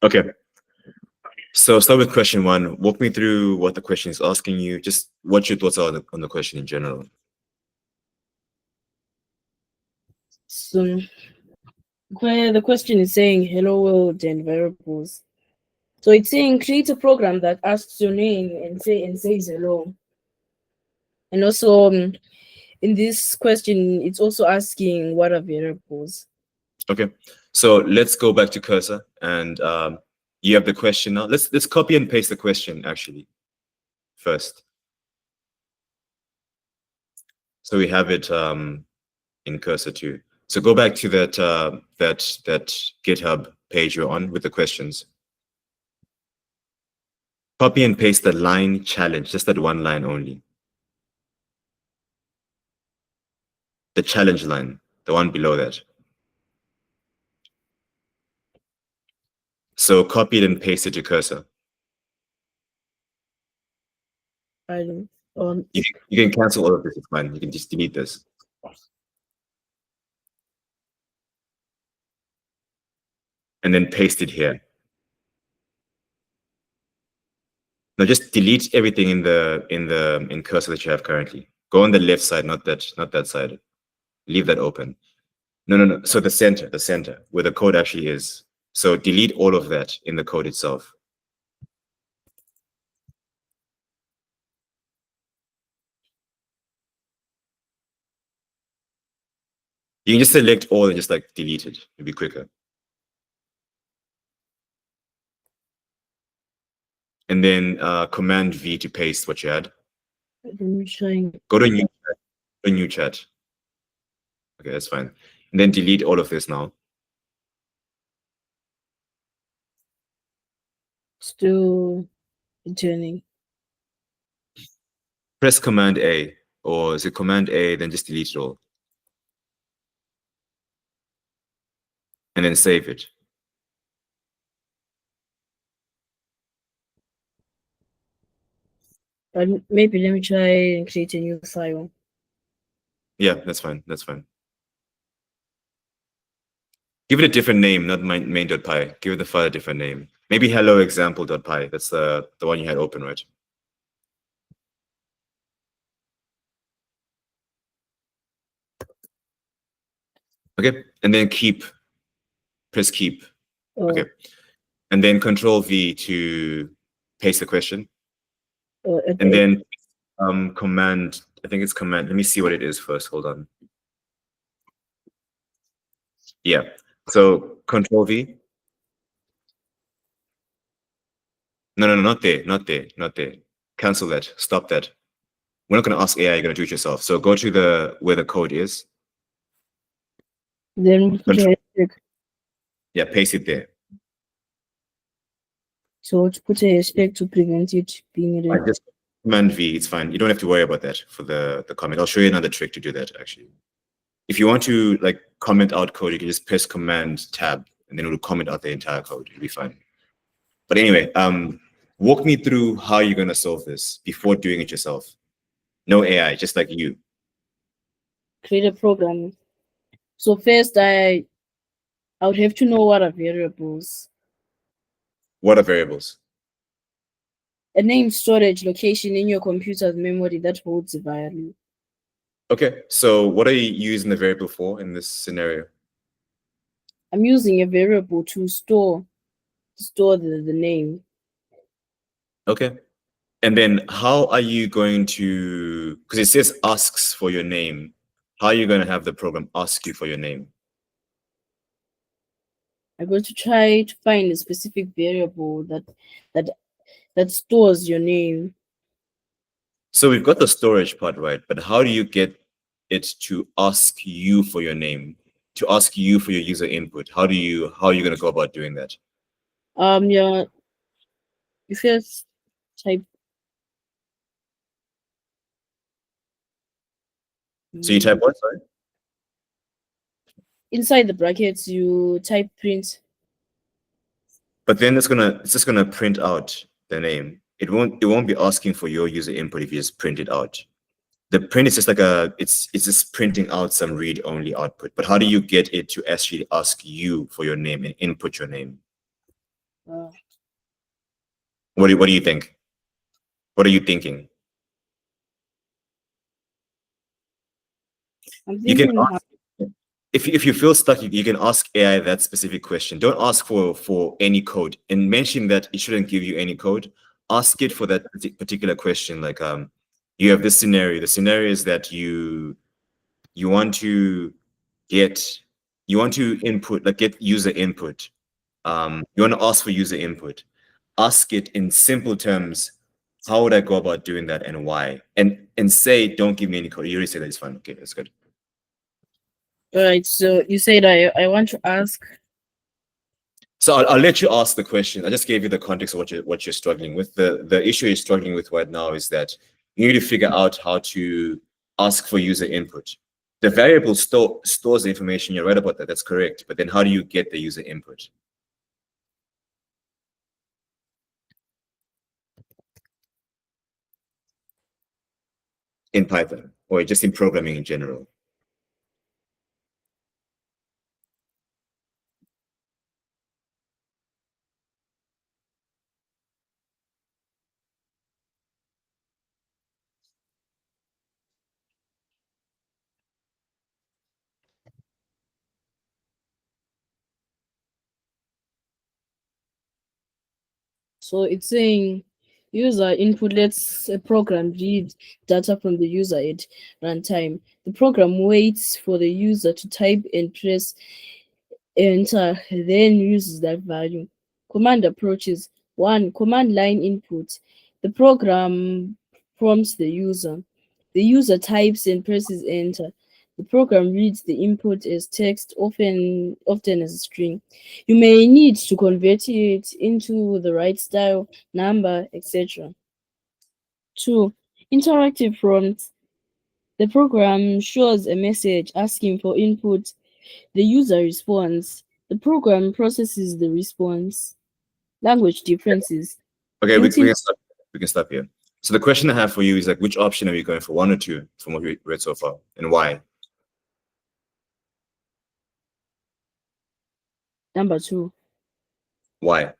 Okay. So start with question 1. Walk me through what the question is asking you. Just what your thoughts are on the question in general. So where the question is saying hello world and variables. So it's saying create a program that asks your name and says hello. And also in this question, it's also asking what are variables. Okay. So let's go back to cursor and you have the question now. Let's copy and paste the question actually first. So we have it in cursor too. So go back to that that GitHub page you're on with the questions. Copy and paste the line challenge, just that one line only. The challenge line, the one below that. So copy it and paste it to cursor. I don't. You can cancel all of this, it's fine. You can just delete this. And then paste it here. Now just delete everything in cursor that you have currently. Go on the left side, not that side. Leave that open. No. So the center where the code actually is. So delete all of that in the code itself. You can just select all and just like delete it. It'll be quicker. And then Command V to paste what you had. Go to new chat. Okay, that's fine. And then delete all of this now. Still returning. Press Command A, or is it Command A, then just delete it all. And then save it. Maybe let me try and create a new file. Yeah, that's fine. That's fine. Give it a different name, not main.py. Give the file a different name. Maybe hello example.py. That's the one you had open, right? Okay, and then press keep. Okay, and then Control V to paste the question. Okay. And then command, I think it's command. Let me see what it is first. Hold on. Yeah, so Control V. No, not there. Cancel that. Stop that. We're not going to ask AI. You're going to do it yourself. So go to where the code is. Then yeah, paste it there. So to put a hashtag to prevent it being read. Just Command V, it's fine. You don't have to worry about that for the comment. I'll show you another trick to do that actually. If you want to like comment out code, you can just press Command Tab and then it will comment out the entire code. It'll be fine. But anyway, walk me through how you're going to solve this before doing it yourself. No AI, just like you. Create a program. So first, I would have to know what are variables. What are variables? A name, storage, location in your computer's memory that holds a value. Okay, so what are you using the variable for in this scenario? I'm using a variable to store the name. Okay. And then how are you going to, because it says asks for your name, how are you going to have the program ask you for your name? I'm going to try to find a specific variable that stores your name. So we've got the storage part, right? But how do you get it to ask you for your name, to ask you for your user input? How are you going to go about doing that? Yeah, you first type. So you type what, sorry? Inside the brackets, you type print. But then it's just gonna print out the name. It won't be asking for your user input if you just print it out. The print is just like it's just printing out some read-only output. But how do you get it to actually ask you for your name and input your name? Uh, What do you think? What are you thinking? I'm You can thinking, ask, if you feel stuck, you can ask AI that specific question. Don't ask for any code and mention that it shouldn't give you any code. Ask it for that particular question. Like you have this scenario. The scenario is that you want to get you want to input, like get user input. You want to ask for user input. Ask it in simple terms. How would I go about doing that and why? And say, don't give me any code. You already said that it's fine. Okay, that's good. all right. So you said I want to ask. So I'll let you ask the question. I just gave you the context of what you're struggling with. The issue you're struggling with right now is that you need to figure out how to ask for user input. The variable stores the information. You're right about that. That's correct. But then how do you get the user input in Python or just in programming in general? So it's saying user input lets a program read data from the user at runtime. The program waits for the user to type and press enter, then uses that value. Command approaches. 1. Command line input. The program prompts the user. The user types and presses enter. The program reads the input as text, often as a string. You may need to convert it into the right style, number, etc. 2. Interactive prompts. The program shows a message asking for input. The user responds. The program processes the response. Language differences. Okay, Built-in we can stop here. So the question I have for you is like, which option are we going for, one or two, from what we read so far, and why? number 2. Why?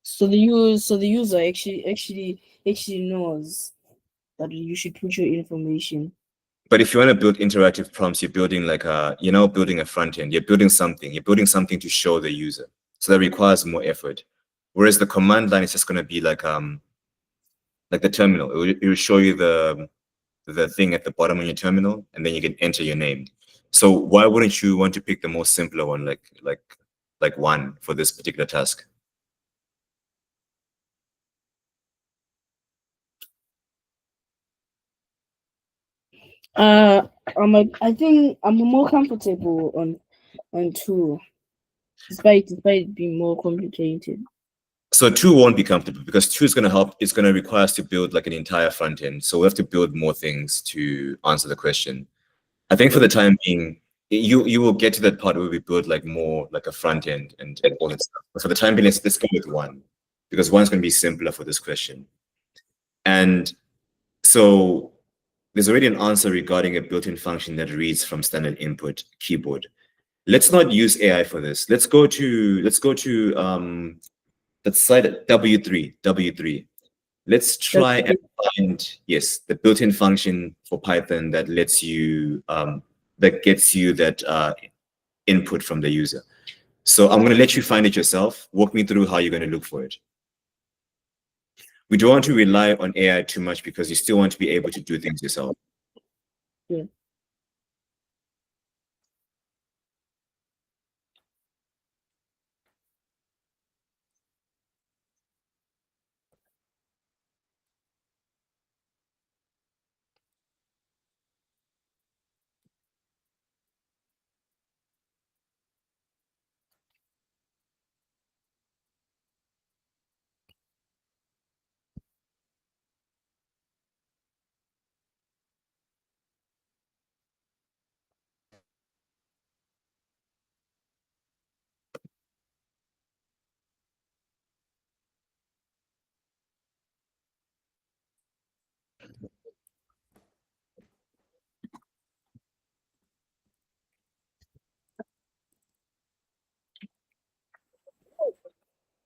So the user actually knows that you should put your information. But if you want to build interactive prompts, you're building like building a front end. You're building something. You're building something to show the user. So that requires more effort. Whereas the command line is just going to be like the terminal. It will show you the thing at the bottom of your terminal, and then you can enter your name. So why wouldn't you want to pick the most simpler one, like one for this particular task? Uh, I think I'm more comfortable on 2, despite it being more complicated. So two won't be comfortable because two is going to help. It's going to require us to build like an entire front end. So we have to build more things to answer the question. I think for the time being, you will get to that part where we build like more like a front end and all that stuff. But for the time being, let's go with one because one's going to be simpler for this question. And so there's already an answer regarding a built-in function that reads from standard input keyboard. Let's not use AI for this. Let's go to that site W3. Let's try and find, yes, the built-in function for Python that lets you that gets you that input from the user. So I'm going to let you find it yourself. Walk me through how you're going to look for it. We don't want to rely on AI too much because you still want to be able to do things yourself. Yeah.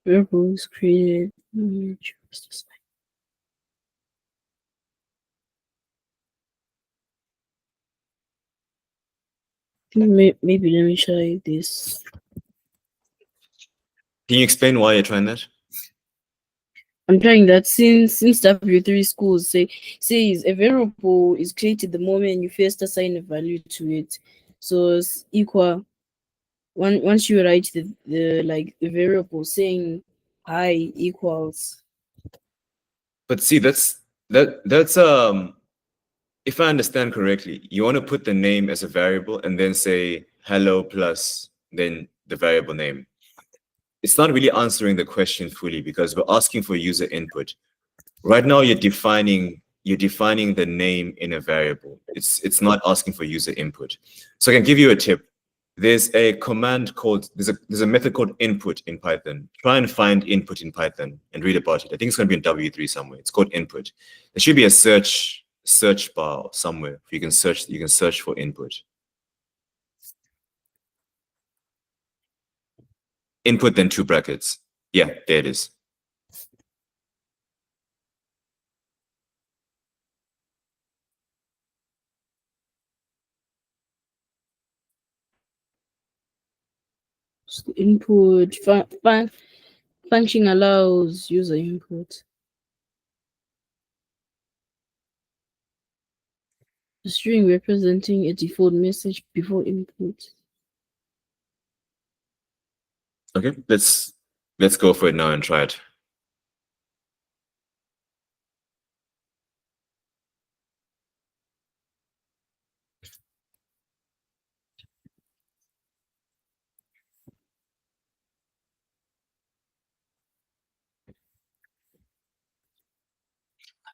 variables created. Maybe let me try this. Can you explain why you're trying that? I'm trying that since W3 schools says a variable is created the moment you first assign a value to it. So it's equal once you write the like the variable saying hi equals. But see, that's if I understand correctly, you want to put the name as a variable and then say hello plus then the variable name. It's not really answering the question fully because we're asking for user input. Right now, you're defining the name in a variable. It's not asking for user input. So I can give you a tip. There's a command called there's a method called input in Python. Try and find input in Python and read about it. I think it's going to be in W3 somewhere. It's called input. There should be a search bar somewhere. You can search for input. Input then 2 brackets. Yeah, there it is. So the input function allows user input. The string representing a default message before input. Okay, let's go for it now and try it.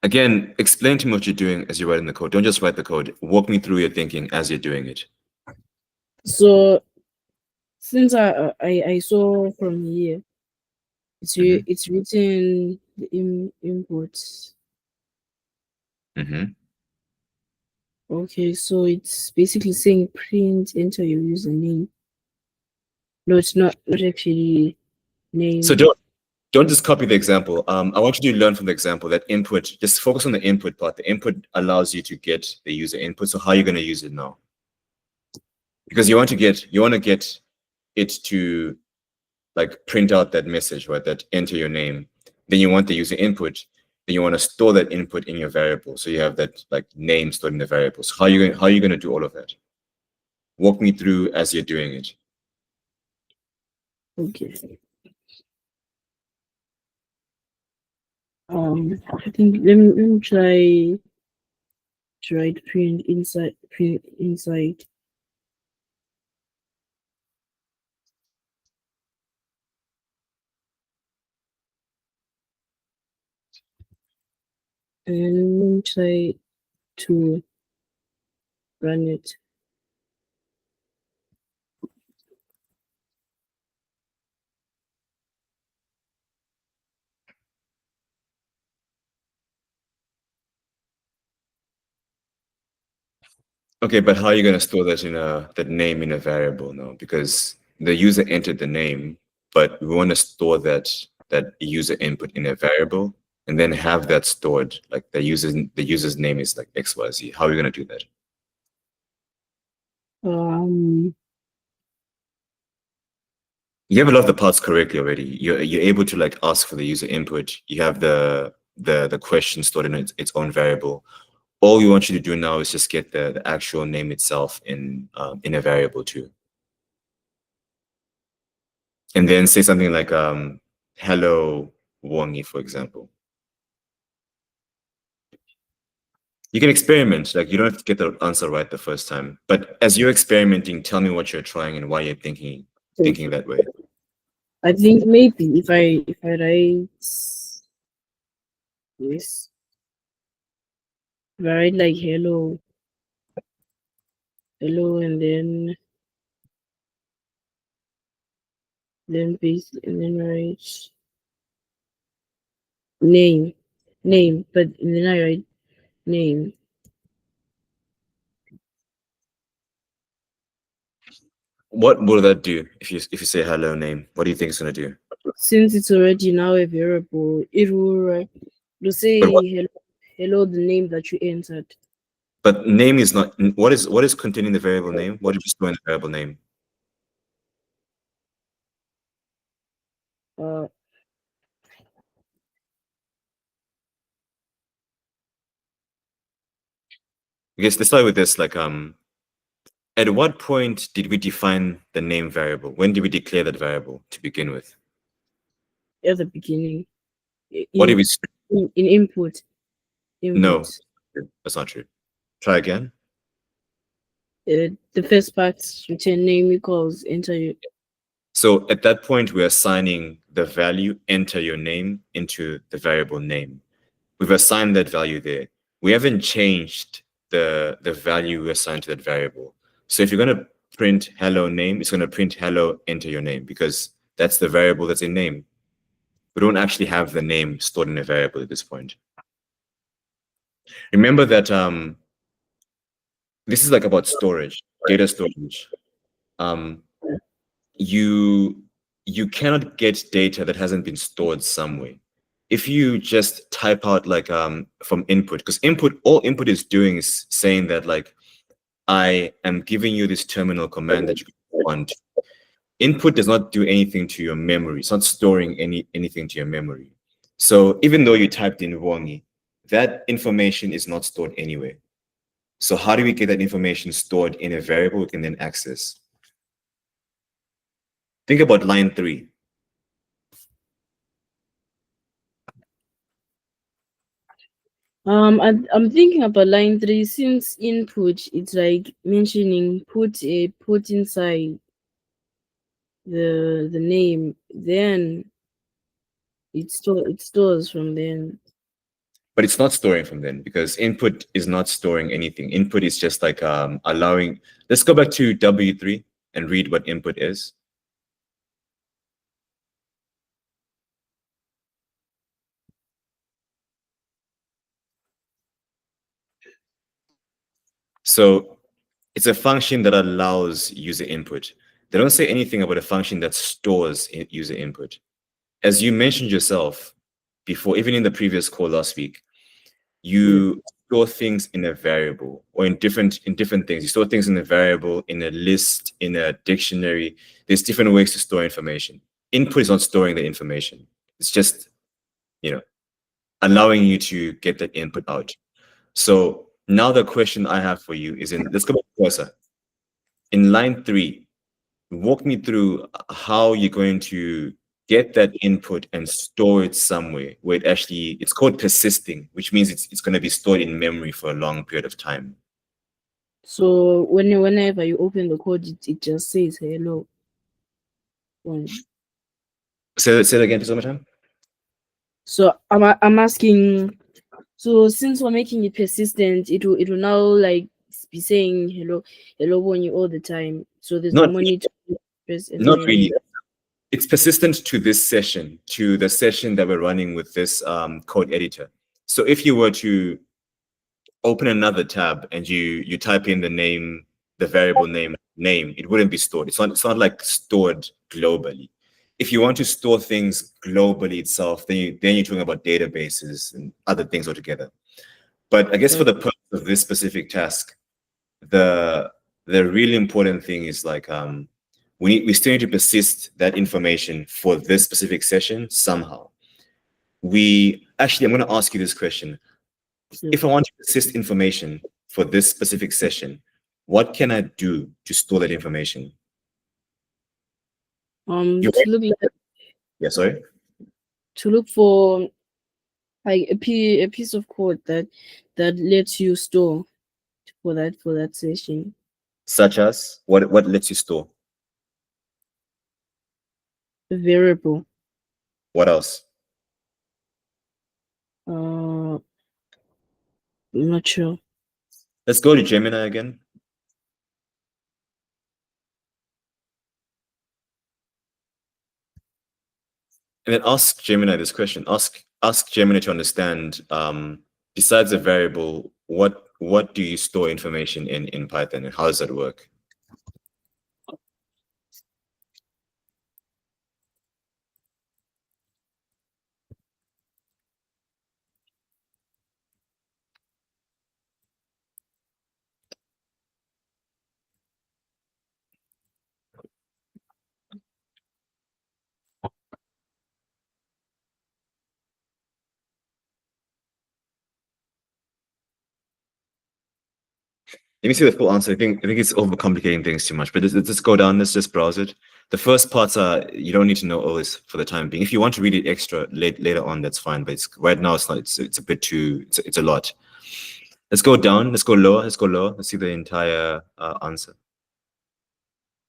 Again, explain to me what you're doing as you're writing the code. Don't just write the code. Walk me through your thinking as you're doing it. So since I saw from here, it's written the inputs. Okay, so it's basically saying print enter your username. No, it's not actually name. So don't just copy the example. I want you to learn from the example that input, just focus on the input part. The input allows you to get the user input. So how are you going to use it now? Because you want to get it to like print out that message, right? That enter your name. Then you want the user input. Then you want to store that input in your variable. So you have that like name stored in the variables. How are you going to do all of that? Walk me through as you're doing it. Okay. I think let me try to print inside. And let me try to run it. Okay, but how are you going to store that that name in a variable now? Because the user entered the name, but we want to store that user input in a variable and then have that stored like the user's name is like XYZ. How are we going to do that? You have a lot of the parts correctly already. You're able to like ask for the user input. You have the question stored in its own variable. All we want you to do now is just get the actual name itself in a variable too. And then say something like hello Wongi, for example. You can experiment, like you don't have to get the answer right the first time. But as you're experimenting, tell me what you're trying and why you're thinking that way. I think maybe if I write this, if I write like hello, and then paste and then write name, but then I write name. What will that do if you say hello name? What do you think it's gonna do? since it's already now a variable, it will say But hello, the name that you entered. but name is not what is containing the variable name? What did you store in the variable name? Uh, I guess let's start with this. At what point did we define the name variable? When did we declare that variable to begin with? at the beginning, What did in we? in input. No, Input. that's not true. Try again. The first part return name equals enter your. So at that point, we're assigning the value, enter your name, into the variable name. We've assigned that value there. We haven't changed the value we assigned to that variable. So if you're going to print hello name, it's going to print hello, enter your name, because that's the variable that's in name. We don't actually have the name stored in a variable at this point. Remember that this is like about storage, data storage. Um, you cannot get data that hasn't been stored somewhere. If you just type out from input, because all input is doing is saying that I am giving you this terminal command that you want. Input does not do anything to your memory. It's not storing anything to your memory. So even though you typed in Wongi, that information is not stored anywhere. So how do we get that information stored in a variable we can then access? Think about line 3. I'm thinking about line 3 since input it's like mentioning put inside the name, then it stores from then. But it's not storing from then because input is not storing anything. Input is just allowing. Let's go back to W3 and read what input is. So it's a function that allows user input. They don't say anything about a function that stores user input. As you mentioned yourself before, even in the previous call last week, you store things in a variable or in different things. You store things in a variable, in a list, in a dictionary. There's different ways to store information. Input is not storing the information. It's just, allowing you to get that input out. So now the question I have for you is let's go back to cursor. In line 3, walk me through how you're going to get that input and store it somewhere where it's called persisting, which means it's going to be stored in memory for a long period of time. So whenever you open the code, it just says hello. Say that again, please, one more time. So I'm asking. So since we're making it persistent, it will now be saying hello when you all the time. So there's no money to press enter. Not really. It's persistent to this session, to the session that we're running with this code editor. So if you were to open another tab and you type in the variable name, it wouldn't be stored. It's not like stored globally. If you want to store things globally itself, then you're talking about databases and other things altogether. But I guess for the purpose of this specific task, the really important thing is we still need to persist that information for this specific session somehow. I'm going to ask you this question. If I want to persist information for this specific session, what can I do to store that information? To look yeah, sorry. To look for like a piece of code that lets you store for that session. Such as what lets you store? A variable. What else? I'm not sure. Let's go to Gemini again. And then ask Gemini this question. Ask Gemini to understand, besides a variable, what do you store information in Python, and how does that work? Let me see the full answer. I think it's overcomplicating things too much, but let's just go down. Let's just browse it. The first parts are you don't need to know all this for the time being. If you want to read it extra later on, that's fine. But right now it's not. It's a bit too. It's a lot. Let's go down. Let's go lower. Let's go lower. Let's see the entire answer.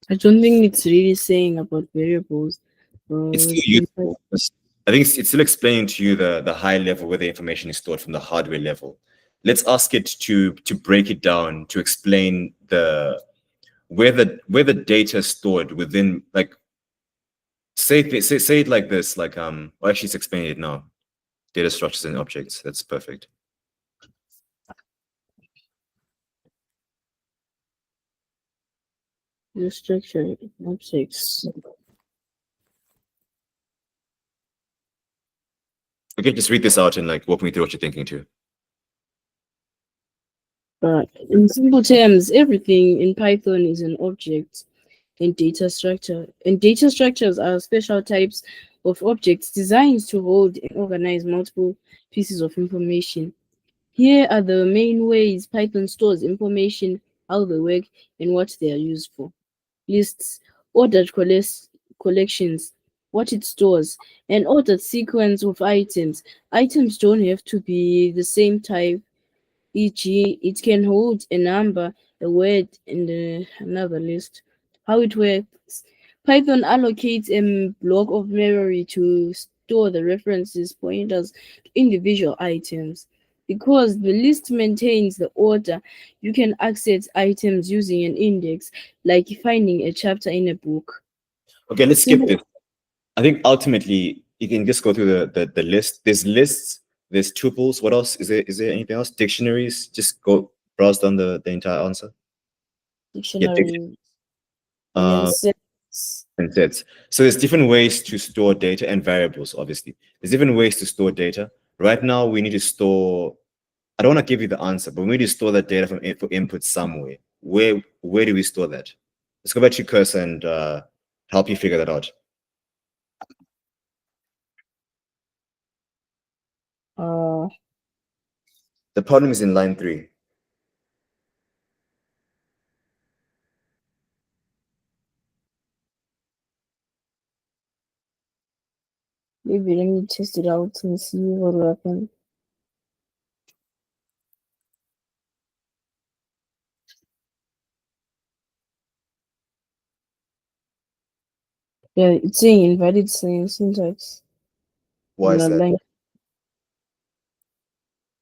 I don't think it's really saying about variables. It's still In useful. I think it's still explaining to you the high level where the information is stored from the hardware level. Let's ask it to break it down to explain where the data is stored within, like, say it like this, like well, actually it's explaining it now. Data structures and objects. That's perfect. the structure objects. Okay, just read this out and like walk me through what you're thinking too. In simple terms, everything in Python is an object in data structure. And data structures are special types of objects designed to hold and organize multiple pieces of information. Here are the main ways Python stores information, how they work, and what they are used for. Lists, ordered collections, what it stores, an ordered sequence of items. Items don't have to be the same type, e.g., it can hold a number, a word, and another list. How it works: Python allocates a block of memory to store the references pointers to individual items. Because the list maintains the order, you can access items using an index, like finding a chapter in a book. Okay, let's skip Simple. this. I think ultimately you can just go through the list. There's lists, there's tuples. What else? Is there anything else? Dictionaries. Just go browse down the entire answer. Yeah, Dictionary and then uh, sets. and sets. So there's different ways to store data and variables, obviously. There's different ways to store data. Right now, we need to store, I don't want to give you the answer, but we need to store that data for input somewhere. Where do we store that? Let's go back to your cursor and help you figure that out. Uh, The problem is in line 3. Maybe let me test it out and see what will happen. Yeah, it's saying invalid syntax. Why is that? Line.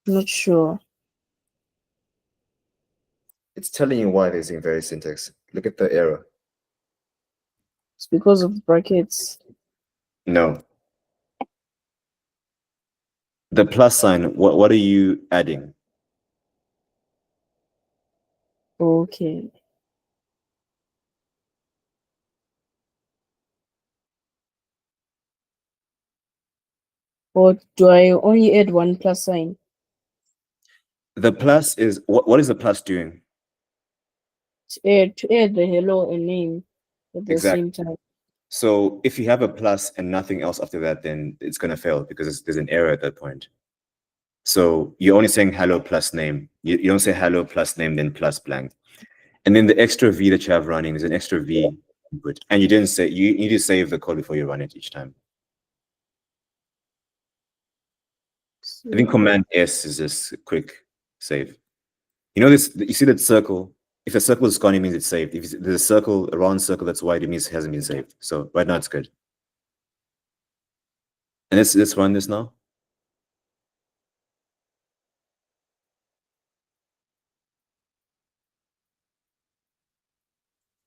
Not sure. It's telling you why there's invalid syntax. Look at the error. It's because of brackets. No. The plus sign, what are you adding? Okay. Or do I only add one plus sign? The plus is, what is the plus doing? To add the hello and name at the Exactly. same time. So if you have a plus and nothing else after that, then it's going to fail because there's an error at that point. So you're only saying hello plus name. You don't say hello plus name, then plus blank. And then the extra V that you have running is an extra V input. And you didn't say, you need to save the code before you run it each time. I think Command S is just a quick save. You know this, you see that circle? If a circle is gone, it means it's saved. If there's a circle, a round circle that's white, it means it hasn't been saved. So right now it's good. And let's run this now.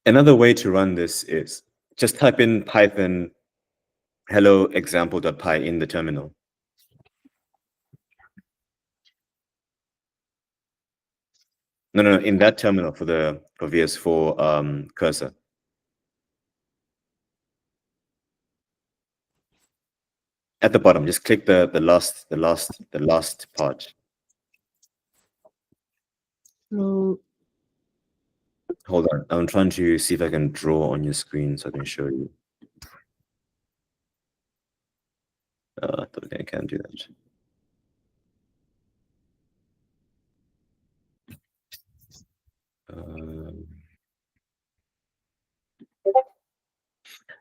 Another way to run this is just type in Python hello example.py in the terminal. No, in that terminal for VS4 cursor. At the bottom, just click the last part. No. Hold on, I'm trying to see if I can draw on your screen so I can show you. I don't think I can do that.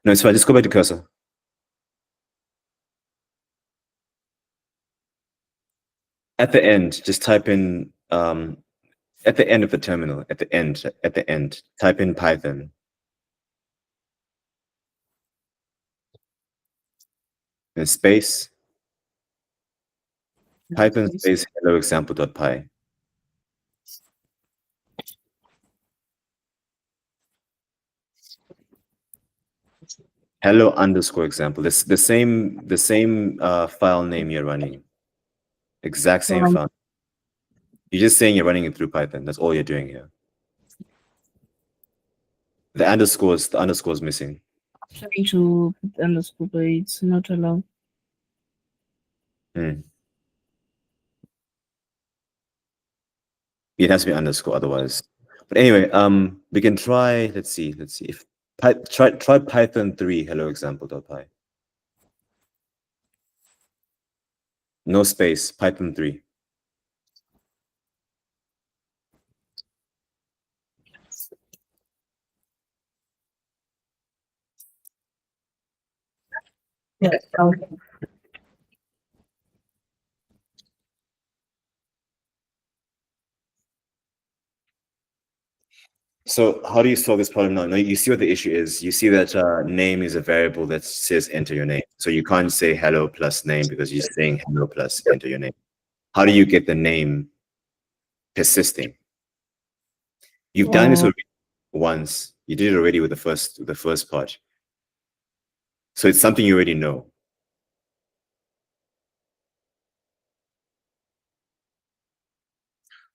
No, it's fine. Just go back to cursor. At the end, just type in at the end of the terminal. At the end, type in Python. And space Python space hello example.py. Hello underscore example. This the same file name you're running. Exact same file. You're just saying you're running it through Python. That's all you're doing here. The underscore is missing. Trying to put the underscore, but it's not allowed. It has to be underscore otherwise. But anyway, we can try. Let's see if try Python 3 hello example.py. No space. Python 3. Yeah. Okay. So how do you solve this problem now? No, you see what the issue is. You see that name is a variable that says enter your name. So you can't say hello plus name because you're saying hello plus enter your name. How do you get the name persisting? You've done this already once. You did it already with the first part. So it's something you already know.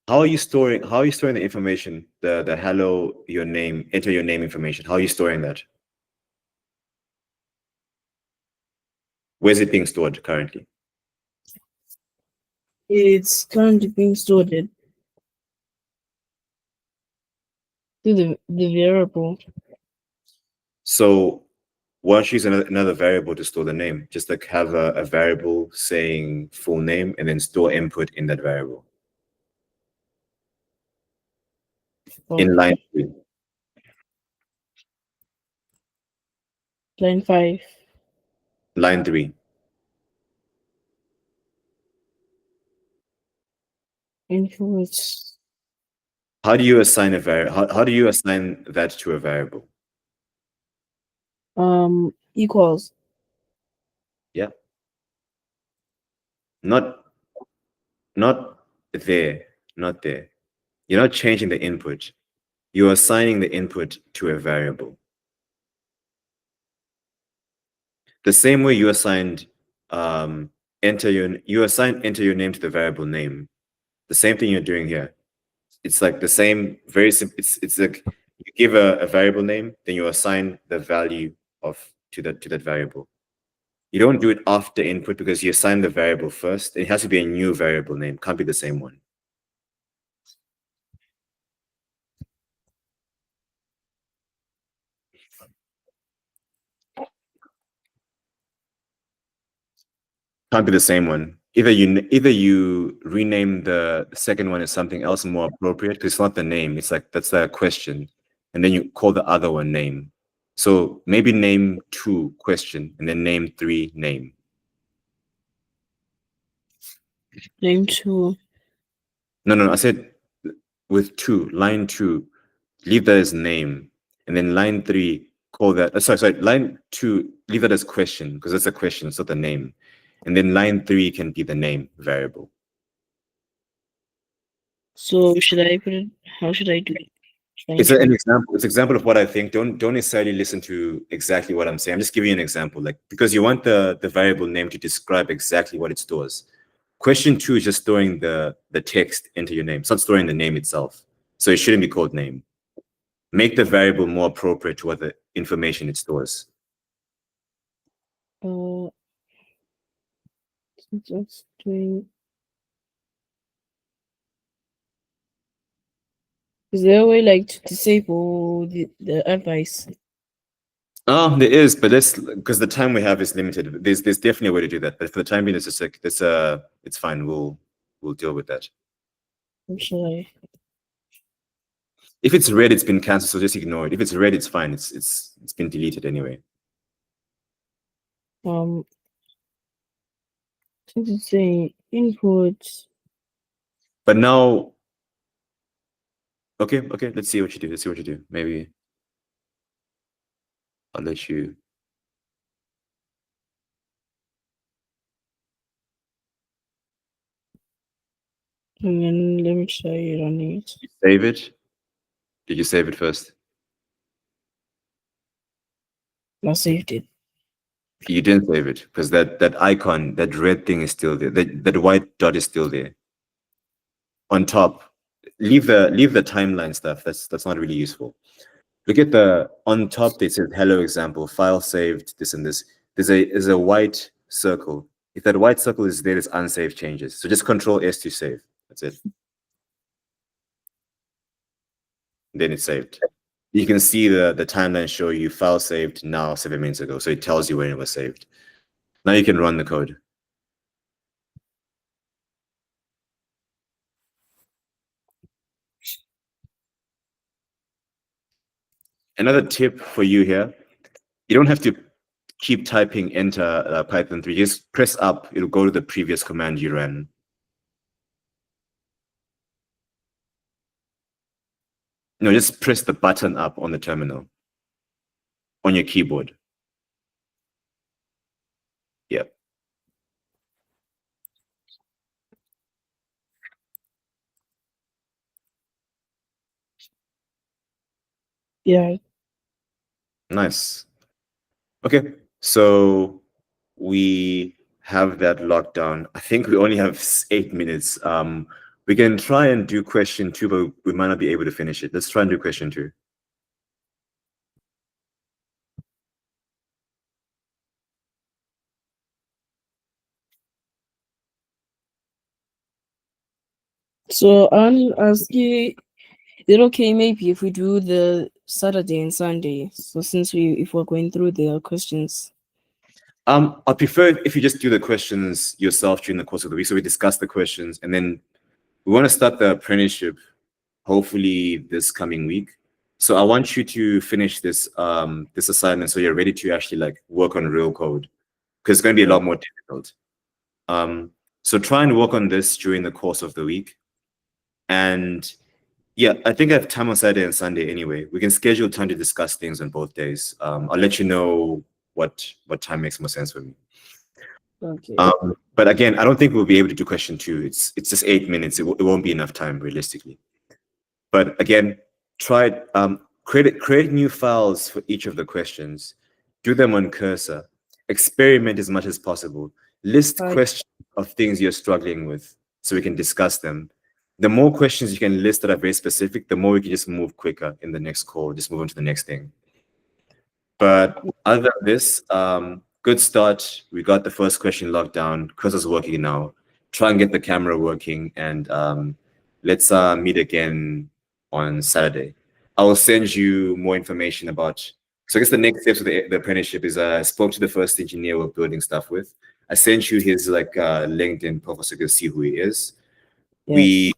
How are you storing the information, the hello, your name, enter your name information? How are you storing that? Where's it being stored currently? It's currently being stored to the variable. So why don't you use another variable to store the name? Just like have a variable saying full name and then store input in that variable. In line 3. Line 5. Line 3. Inputs. How do you assign a how do you assign that to a variable? Equals. Yeah. Not there. Not there. You're not changing the input. You're assigning the input to a variable. The same way you assigned enter your name to the variable name. The same thing you're doing here. It's like the same, very simple. It's like you give a variable name, then you assign the value to that variable. You don't do it after input because you assign the variable first. It has to be a new variable name. Can't be the same one. Can't be the same one. Either you rename the second one as something else more appropriate because it's not the name. It's like that's the question, and then you call the other one name. So maybe name 2 question and then name 3 name. Name 2. No. I said with 2, line 2, leave that as name, and then line 3 call that. Sorry, line 2 leave that as question because that's a question. It's not the name, and then line 3 can be the name variable. So should I put it? How should I do it? It's an example. It's an example of what I think. Don't necessarily listen to exactly what I'm saying. I'm just giving you an example, like because you want the variable name to describe exactly what it stores. Question 2 is just storing the text into your name. It's not storing the name itself, so it shouldn't be called name. Make the variable more appropriate to what the information it stores. Just doing. Is there a way like to disable the advice? Oh, there is, but that's because the time we have is limited. There's definitely a way to do that, but for the time being, it's just like this. It's fine. We'll deal with that. How should I? If it's red, it's been cancelled, so just ignore it. If it's red, it's fine. It's been deleted anyway. I think it's saying input. But now, okay, let's see what you do. Maybe I'll let you. And then let me try running it. Save it. Did you save it first? I saved it. You didn't save it because that icon, that red thing is still there. That white dot is still there. On top, leave the timeline stuff. That's not really useful. Look at the on top. They says hello example, file saved, this and this. There's a white circle. If that white circle is there, it's unsaved changes. So just Control S to save. That's it. Then it's saved. You can see the timeline show you file saved now 7 minutes ago. So it tells you when it was saved. Now you can run the code. Another tip for you here, you don't have to keep typing enter Python 3. Just press up, it'll go to the previous command you ran. No, just press the button up on the terminal, on your keyboard. Yep. Yeah. Nice. Okay, so we have that locked down. I think we only have 8 minutes. We can try and do question 2, but we might not be able to finish it. Let's try and do question 2. So I'll ask you, is it okay maybe if we do the Saturday and Sunday? So since if we're going through the questions. I prefer if you just do the questions yourself during the course of the week. So we discuss the questions, and then we want to start the apprenticeship hopefully this coming week. So I want you to finish this this assignment so you're ready to actually like work on real code, because it's going to be a lot more difficult. So try and work on this during the course of the week. And yeah, I think I have time on Saturday and Sunday anyway. We can schedule time to discuss things on both days. I'll let you know what time makes more sense for me. Okay. But again, I don't think we'll be able to do question 2. It's just 8 minutes. It won't be enough time realistically. But again, try create new files for each of the questions. Do them on Cursor. Experiment as much as possible. List questions of things you're struggling with so we can discuss them. The more questions you can list that are very specific, the more we can just move quicker in the next call, just move on to the next thing. But other than this, good start. We got the first question locked down. Cursor's working now. Try and get the camera working, and let's meet again on Saturday. I will send you more information about. So I guess the next steps of the apprenticeship is I spoke to the first engineer we're building stuff with. I sent you his like LinkedIn profile so you can see who he is. Yes.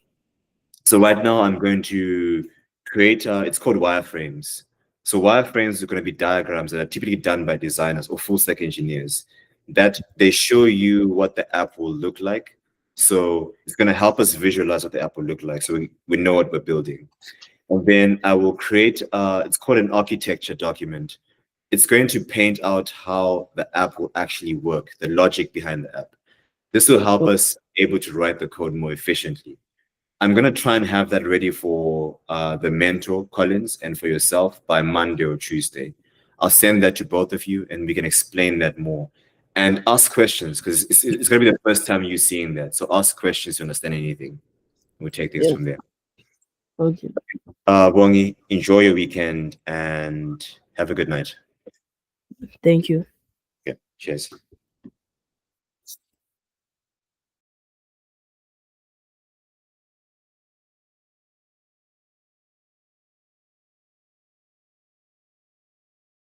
So right now I'm going to create, it's called wireframes. So wireframes are going to be diagrams that are typically done by designers or full stack engineers that they show you what the app will look like. So it's going to help us visualize what the app will look like so we know what we're building. And then I will create, it's called an architecture document. It's going to paint out how the app will actually work, the logic behind the app. This will help us able to write the code more efficiently. I'm going to try and have that ready for the mentor, Collins, and for yourself by Monday or Tuesday. I'll send that to both of you and we can explain that more. And ask questions, because it's going to be the first time you're seeing that. So ask questions to understand anything. We'll take things from there. Okay. Bongi, enjoy your weekend and have a good night. Thank you. Yeah, cheers.